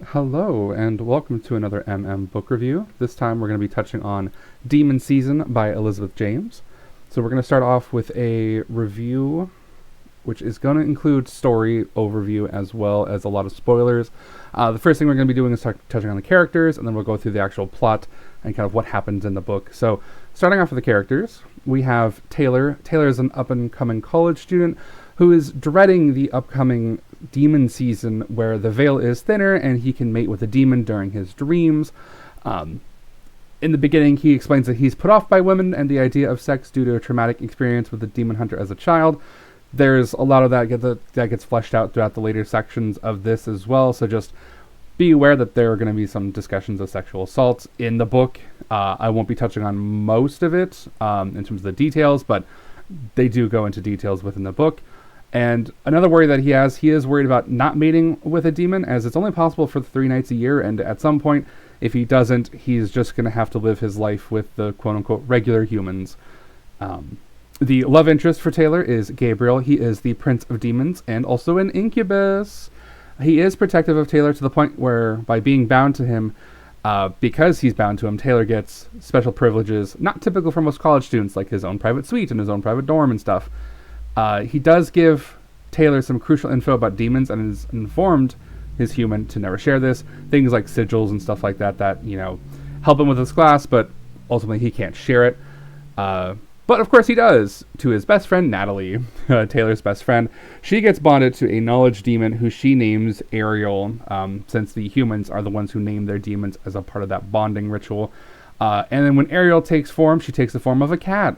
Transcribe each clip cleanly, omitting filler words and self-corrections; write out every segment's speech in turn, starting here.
Hello, and welcome to another book review. This time we're going to be touching on Demon Season by Elizabeth James. So we're going to start off with a review which is going to include story overview as well as a lot of spoilers. The first thing we're going to be doing is touching on the characters, and then we'll go through the actual plot and kind of what happens in the book. So starting off with the characters, we have Taylor. Taylor is an up-and-coming college student who is dreading the upcoming demon season where the veil is thinner and he can mate with a demon during his dreams. In the beginning, he explains that he's put off by women and the idea of sex due to a traumatic experience with a demon hunter as a child. There's a lot of that gets fleshed out throughout the later sections of this as well, so just be aware that there are going to be some discussions of sexual assault in the book. I won't be touching on most of it in terms of the details, but they do go into details within the book. And another worry that he is worried about not mating with a demon, as it's only possible for 3 nights a year, and at some point, if he doesn't, he's just going to have to live his life with the quote-unquote regular humans. The love interest for Taylor is Gabriel. He is the prince of demons and also an incubus. He is protective of Taylor to the point where, by being bound to him, because he's bound to him, Taylor gets special privileges, not typical for most college students, like his own private suite and his own private dorm and stuff. He does give Taylor some crucial info about demons and has informed his human to never share this. Things like sigils and stuff like that help him with his class, but ultimately he can't share it. But of course he does to his best friend, Natalie, Taylor's best friend. She gets bonded to a knowledge demon who she names Ariel, since the humans are the ones who name their demons as a part of that bonding ritual. And then when Ariel takes form, she takes the form of a cat,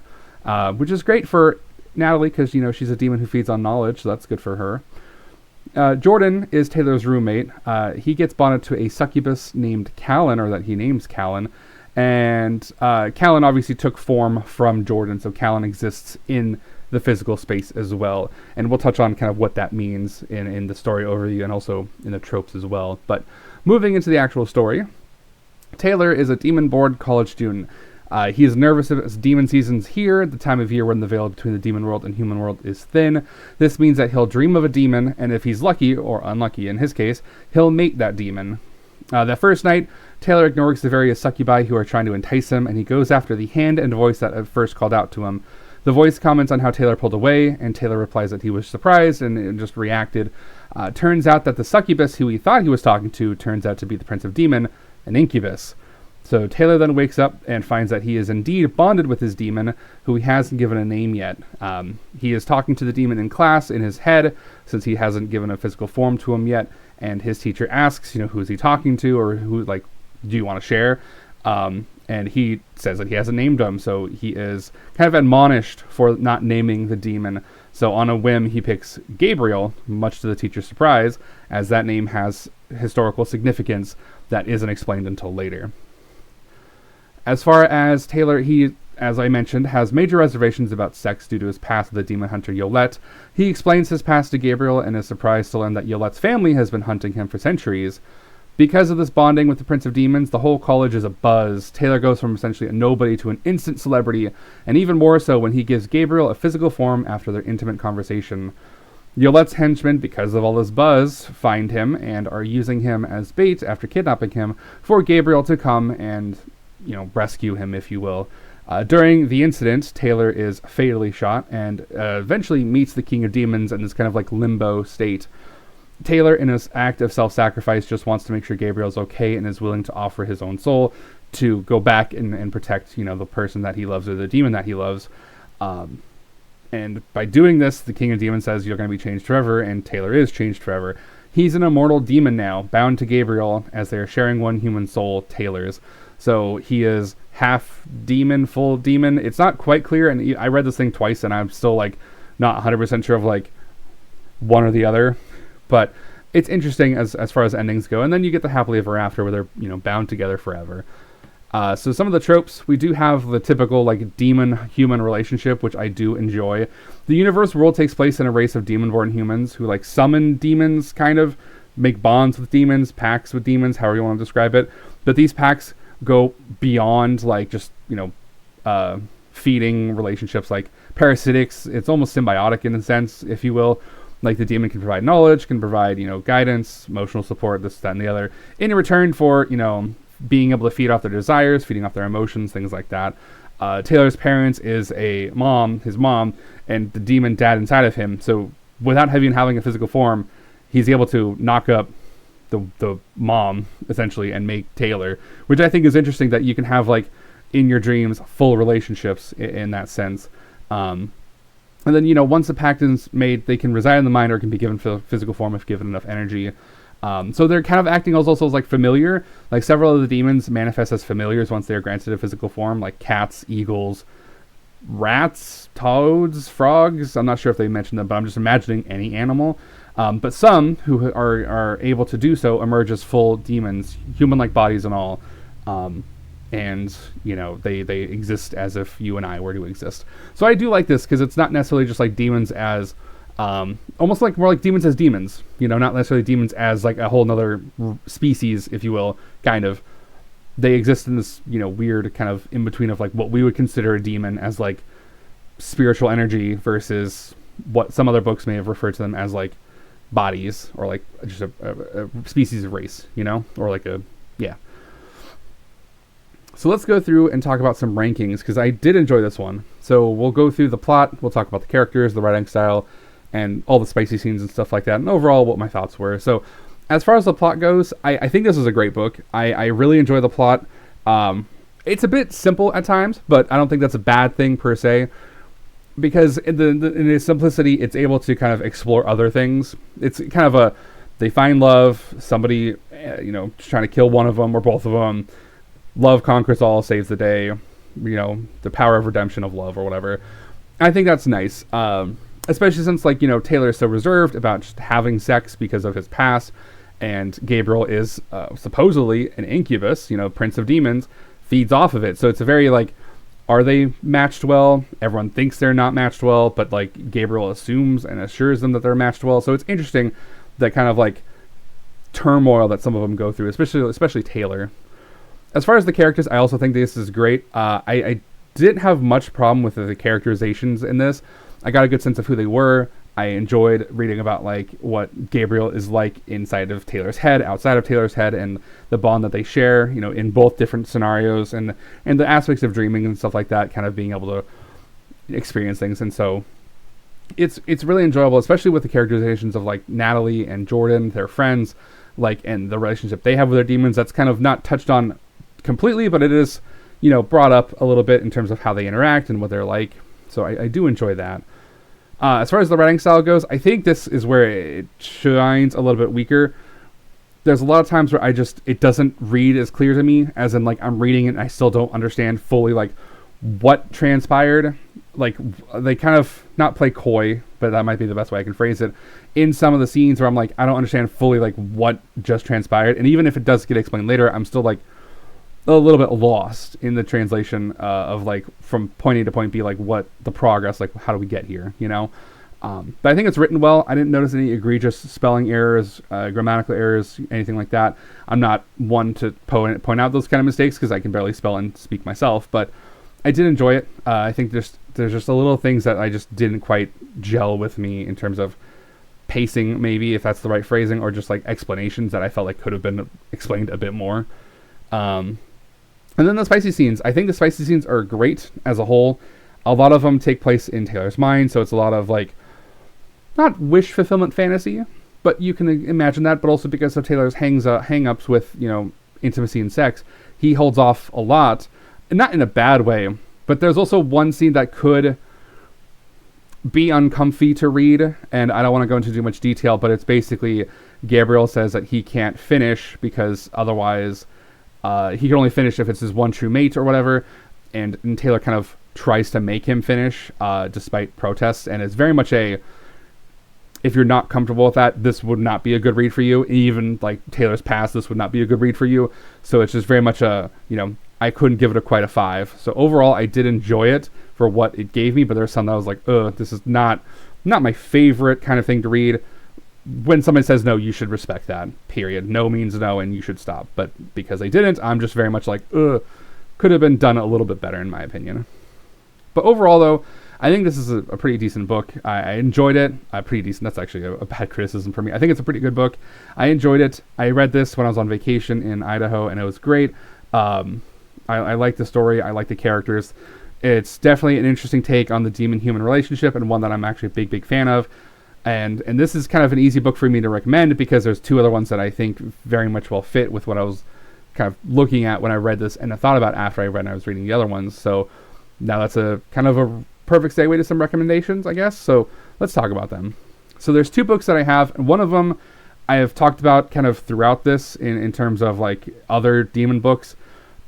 which is great for Natalie because, she's a demon who feeds on knowledge, so that's good for her. Jordan is Taylor's roommate. He gets bonded to a succubus named Callan, or that he names Callan. And Callan obviously took form from Jordan, so Callan exists in the physical space as well. And we'll touch on kind of what that means in the story overview and also in the tropes as well. But moving into the actual story, Taylor is a demon-bored college student. He is nervous as demon season's here, the time of year when the veil between the demon world and human world is thin. This means that he'll dream of a demon, and if he's lucky, or unlucky in his case, he'll mate that demon. That first night, Taylor ignores the various succubi who are trying to entice him, and he goes after the hand and voice that at first called out to him. The voice comments on how Taylor pulled away, and Taylor replies that he was surprised and just reacted. Turns out that the succubus who he thought he was talking to turns out to be the prince of demon, an incubus. So Taylor then wakes up and finds that he is indeed bonded with his demon, who he hasn't given a name yet. He is talking to the demon in class in his head, since he hasn't given a physical form to him yet, and his teacher asks, who is he talking to, or who, do you want to share? And he says that he hasn't named him, so he is kind of admonished for not naming the demon. So on a whim, he picks Gabriel, much to the teacher's surprise, as that name has historical significance that isn't explained until later. As far as Taylor, he, as I mentioned, has major reservations about sex due to his past with the demon hunter Yolette. He explains his past to Gabriel and is surprised to learn that Yolette's family has been hunting him for centuries. Because of this bonding with the Prince of Demons, the whole college is abuzz. Taylor goes from essentially a nobody to an instant celebrity, and even more so when he gives Gabriel a physical form after their intimate conversation. Yolette's henchmen, because of all this buzz, find him and are using him as bait after kidnapping him for Gabriel to come and, rescue him, if you will. During the incident, Taylor is fatally shot and eventually meets the King of Demons in this kind of limbo state. Taylor, in his act of self-sacrifice, just wants to make sure Gabriel's okay and is willing to offer his own soul to go back and protect, the person that he loves or the demon that he loves. And by doing this, the King of Demons says, you're going to be changed forever, and Taylor is changed forever. He's an immortal demon now, bound to Gabriel, as they are sharing one human soul, Taylor's. So he is half demon, full demon. It's not quite clear, and I read this thing twice, and I'm still, not 100% sure of, one or the other. But it's interesting as far as endings go. And then you get the happily ever after where they're, bound together forever. So some of the tropes, we do have the typical, demon-human relationship, which I do enjoy. The universe world takes place in a race of demon-born humans who, summon demons, kind of, make bonds with demons, pacts with demons, however you want to describe it. But these pacts go beyond, feeding relationships, parasitics. It's almost symbiotic in a sense, if you will. Like the demon can provide knowledge, can provide, guidance, emotional support, this, that, and the other, in return for, being able to feed off their desires, feeding off their emotions, things like that. Taylor's parents is his mom, and the demon dad inside of him. So without having a physical form, he's able to knock up the mom, essentially, and make Taylor, which I think is interesting, that you can have, like, in your dreams, full relationships in that sense. And then, once the pact is made, they can reside in the mind or can be given physical form if given enough energy. So they're kind of acting also as like familiar. Like several of the demons manifest as familiars once they are granted a physical form, like cats, eagles, rats, toads, frogs. I'm not sure if they mentioned them, but I'm just imagining any animal. But some who are able to do so emerge as full demons, human-like bodies and all. And they exist as if you and I were to exist. So I do like this because it's not necessarily just like demons as almost like more like demons as demons, not necessarily demons as like a whole nother species, if you will. Kind of, they exist in this weird kind of in between of like what we would consider a demon as like spiritual energy versus what some other books may have referred to them as like bodies, or like just a species of race, or like yeah. So let's go through and talk about some rankings, because I did enjoy this one. So we'll go through the plot, we'll talk about the characters, the writing style, and all the spicy scenes and stuff like that, and overall what my thoughts were. So as far as the plot goes, I think this is a great book. I really enjoy the plot. It's a bit simple at times, but I don't think that's a bad thing per se, because in its simplicity, it's able to kind of explore other things. It's kind of they find love, somebody, trying to kill one of them or both of them. Love conquers all, saves the day, the power of redemption of love or whatever. I think that's nice, especially since, Taylor is so reserved about just having sex because of his past, and Gabriel is supposedly an incubus, prince of demons, feeds off of it. So it's a very, are they matched well? Everyone thinks they're not matched well, but, Gabriel assumes and assures them that they're matched well. So it's interesting, that kind of, turmoil that some of them go through, especially Taylor. As far as the characters, I also think this is great. I didn't have much problem with the characterizations in this. I got a good sense of who they were. I enjoyed reading about what Gabriel is like inside of Taylor's head, outside of Taylor's head, and the bond that they share, in both different scenarios, and the aspects of dreaming and stuff like that, kind of being able to experience things. And so it's really enjoyable, especially with the characterizations of Natalie and Jordan, their friends, and the relationship they have with their demons. That's kind of not touched on completely, but it is, brought up a little bit in terms of how they interact and what they're like. So I do enjoy that. As far as the writing style goes, I think this is where it shines a little bit weaker. There's a lot of times where it doesn't read as clear to me, as in I'm reading it and I still don't understand fully what transpired. They kind of not play coy, but that might be the best way I can phrase it, in some of the scenes where I'm I don't understand fully what just transpired. And even if it does get explained later, I'm still a little bit lost in the translation of from point A to point B, what the progress, how do we get here, but I think it's written well. I didn't notice any egregious spelling errors, grammatical errors, anything like that. I'm not one to point out those kind of mistakes, because I can barely spell and speak myself, but I did enjoy it. I think there's just a little things that I just didn't quite gel with me in terms of pacing, maybe, if that's the right phrasing, or just explanations that I felt could have been explained a bit more. And then the spicy scenes. I think the spicy scenes are great as a whole. A lot of them take place in Taylor's mind, so it's a lot of not wish fulfillment fantasy, but you can imagine that. But also because of Taylor's hang-ups with intimacy and sex, he holds off a lot, and not in a bad way. But there's also one scene that could be uncomfy to read, and I don't want to go into too much detail, but it's basically Gabriel says that he can't finish because otherwise he can only finish if it's his one true mate or whatever, and Taylor kind of tries to make him finish despite protests, and it's very much if you're not comfortable with that, this would not be a good read for you. Even Taylor's past, this would not be a good read for you. So it's just very much I couldn't give it quite a 5. So overall, I did enjoy it for what it gave me, but there's some that I was this is not my favorite kind of thing to read. When somebody says no, you should respect that, period. No means no, and you should stop. But because they didn't, I'm just very much could have been done a little bit better, in my opinion. But overall, though, I think this is a pretty decent book. I enjoyed it. Pretty decent. That's actually a bad criticism for me. I think it's a pretty good book. I enjoyed it. I read this when I was on vacation in Idaho, and it was great. I like the story. I like the characters. It's definitely an interesting take on the demon-human relationship, and one that I'm actually a big fan of. And this is kind of an easy book for me to recommend because there's two other ones that I think very much will fit with what I was kind of looking at when I read this, and I thought about after I read and I was reading the other ones. So now that's a kind of a perfect segue to some recommendations, I guess. So let's talk about them. So there's two books that I have, and one of them I have talked about kind of throughout this in terms of like other demon books.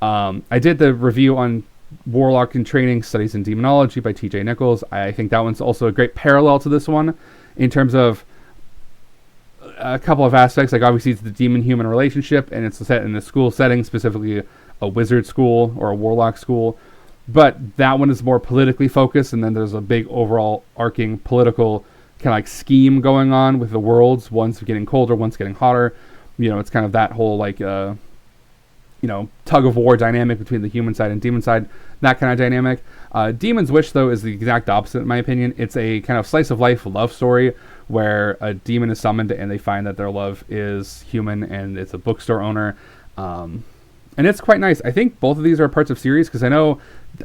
I did the review on Warlock in Training, Studies in Demonology by T.J. Nichols. I think that one's also a great parallel to this one in terms of a couple of aspects. Like obviously it's the demon-human relationship, and it's set in a school setting, specifically a wizard school or a warlock school. But that one is more politically focused, and then there's a big overall arcing political kind of like scheme going on with the worlds. One's getting colder, one's getting hotter. You know, it's kind of that whole like tug of war dynamic between the human side and demon side, that kind of dynamic. Demon's Wish, though, is the exact opposite in my opinion. It's a kind of slice of life love story where a demon is summoned and they find that their love is human, and it's a bookstore owner. And it's quite nice. I think both of these are parts of series, because I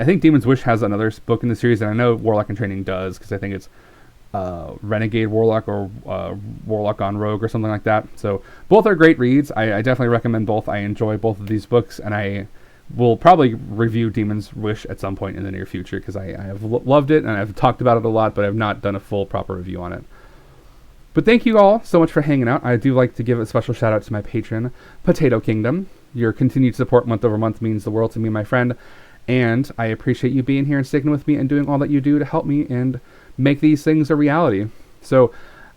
think Demon's Wish has another book in the series, and I know Warlock in Training does, because I think it's Renegade Warlock or Warlock on Rogue or something like that. So both are great reads. I definitely recommend both. I enjoy both of these books, and I will probably review Demon's Wish at some point in the near future, because I have loved it, and I've talked about it a lot, but I've not done a full proper review on it. But thank you all so much for hanging out. I do like to give a special shout out to my patron, Potato Kingdom. Your continued support month over month means the world to me, my friend, and I appreciate you being here and sticking with me and doing all that you do to help me and make these things a reality. So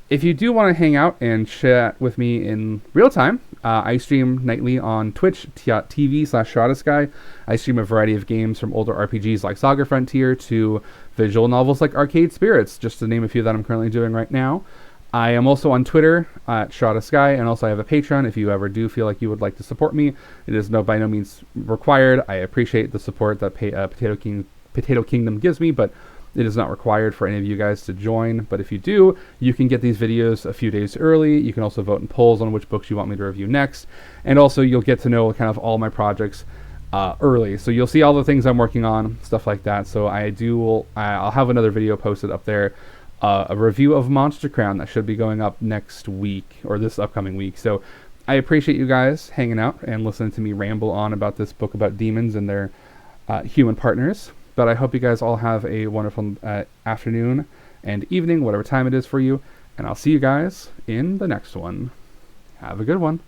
if you do want to hang out and chat with me in real time, I stream nightly on twitch.tv/ShroudSky. I stream a variety of games from older RPGs like Saga Frontier to visual novels like Arcade Spirits, just to name a few that I'm currently doing right now. I am also on Twitter at ShroudSky, and also I have a Patreon if you ever do feel like you would like to support me. It is by no means required. I appreciate the support that Potato Kingdom gives me, but it is not required for any of you guys to join. But if you do, you can get these videos a few days early. You can also vote in polls on which books you want me to review next. And also you'll get to know kind of all my projects early. So you'll see all the things I'm working on, stuff like that. So I'll have another video posted up there, a review of Monster Crown that should be going up next week, or this upcoming week. So I appreciate you guys hanging out and listening to me ramble on about this book about demons and their human partners. But I hope you guys all have a wonderful afternoon and evening, whatever time it is for you. And I'll see you guys in the next one. Have a good one.